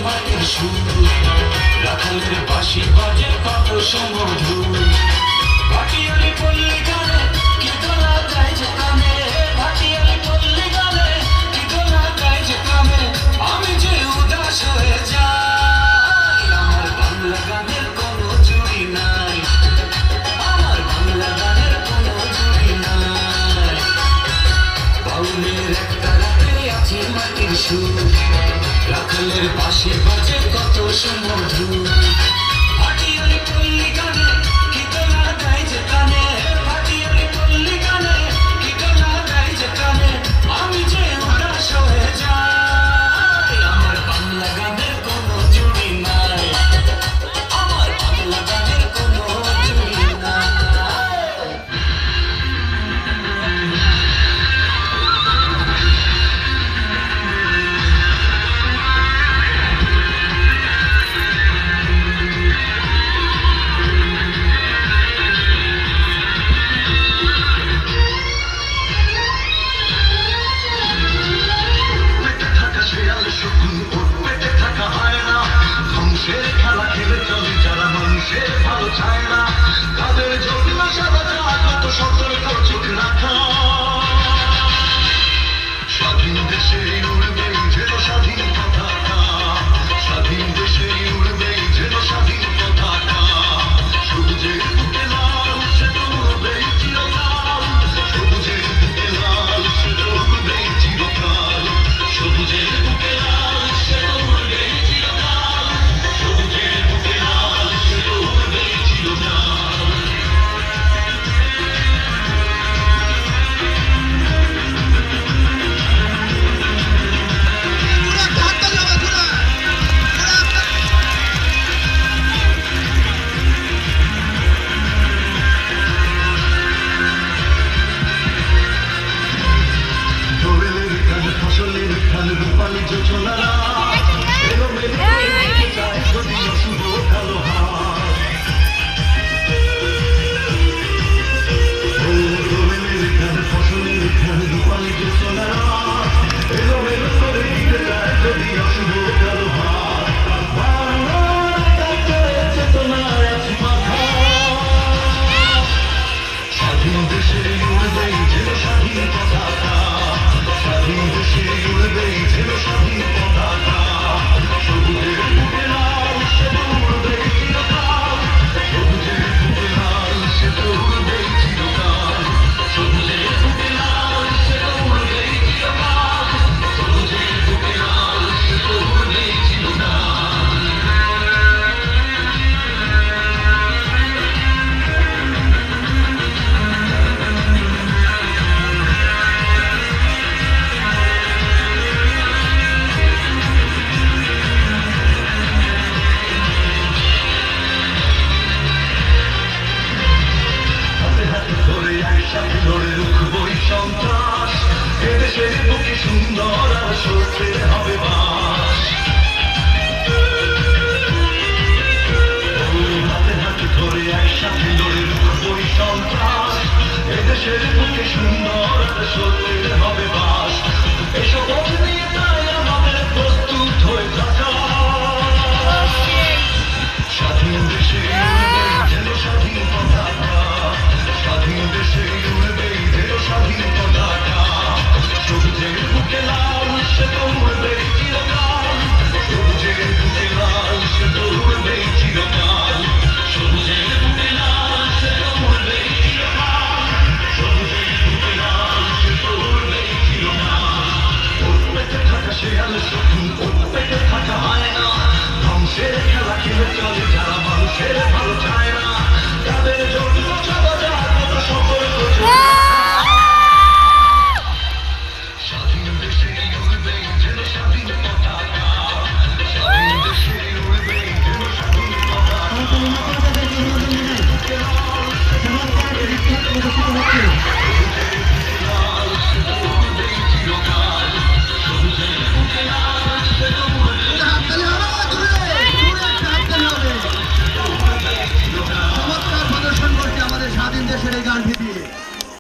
মাটির সুর, রাখালের বাঁশি বাজে কত সুমধুর। ভাটিয়ালি পল্লী গানে কি দোলা গায় যে কানে, ভাটিয়ালি পল্লী গানে কি দোলা গায় যে কানে। আমি যে উদাস হয়ে যাই, আমার বাংলা গানের কোনো জুড়ি নাই, আমার বাংলা গানের কোনো জুড়ি নাই। বাউলের একটা রাতে আছে মাটির সুর, রাখালের বাঁশি বাজে কত সুমধুর। ভাটিয়ালি পল্লী গানে কি দোলা গায় যে কানে, ভাটিয়ালি পল্লী গানে কি দোলা গায় যে কানে। আমি যে উদাস হয়ে যাই, আমার বাংলা গানের কোনো জুড়ি নাই, আমার বাংলা গানের কোনো জুড়ি নাই। স্বাধীন দেশে উড়বে যেন স্বাধীন পতাকা, স্বাধীন দেশে উড়বে যেন স্বাধীন পতাকা। সবুজের বুকে লাল সে তো উড়বেই চিরকাল, সবুজের বুকে লাল সে তো উড়বেই চিরকাল, সবুজের বুকে লাল সে তো উড়বেই চিরকাল, সবুজের বুকে লাল সে তো উড়বেই চিরকাল। ফসলের খাল রূপালি যোজনারা এলো মেলো যায় যদি অশুভ কালো হাত। দোলের খাল ফসলের খাল রূপালি যোজনারা এলো মেলো করে দিতে যায় যদি অশুভ কালো হাত। চেতনায় আছি মাথা, স্বাধীন দেশে উড়বে যেন স্বাধীন পতাকা, স্বাধীন দেশে উড়বে যেন স্বাধীন পতাকা। সবুজের বুকে লাল সে তো উড়বে চিরকাল, সবুজের বুকে লাল সে তো উড়বে চিরকাল, সবুজের বুকে লাল সে তো উড়বে চিরকাল, সবুজের বুকে লাল সে তো উড়বে চিরকাল। একসাথে লড়ে রুখবই সন্ত্রাস, এদেশের বুকে সুন্দর আর স্বস্তির হবে বাস। হাতে হাতে ধরে একসাথে লড়ে রুখবই সন্ত্রাস, এদেশের বুকে সুন্দর আর স্বস্তির হবে বাস। এসব নিয়ে তাই আমাদের প্রস্তুত হয়ে থাকা, স্বাধীন দেশে উড়বে যেন স্বাধীন পতাকা, স্বাধীন দেশে উড়বে যেন স্বাধীন পতাকা। সবুজের বুকে লাল সে তো উড়বে চিরকাল, সবুজের বুকে লাল সে তো উড়বে চিরকাল, সবুজের বুকে লাল সে তো উড়বে চিরকাল, সবুজের বুকে লাল সে তো উড়বে চিরকাল। ওর পেটে থাকা শেয়াল সখী, ওর পেটে থাকা হয় না, ধ্বংসের খেলা খেলে চলে যারা মানুষের ভালো চায় না, তাদের জন্য চাওয়া যায় কত সতর্ক। স্বাধীন দেশে উড়বে যেন স্বাধীন পতাকা,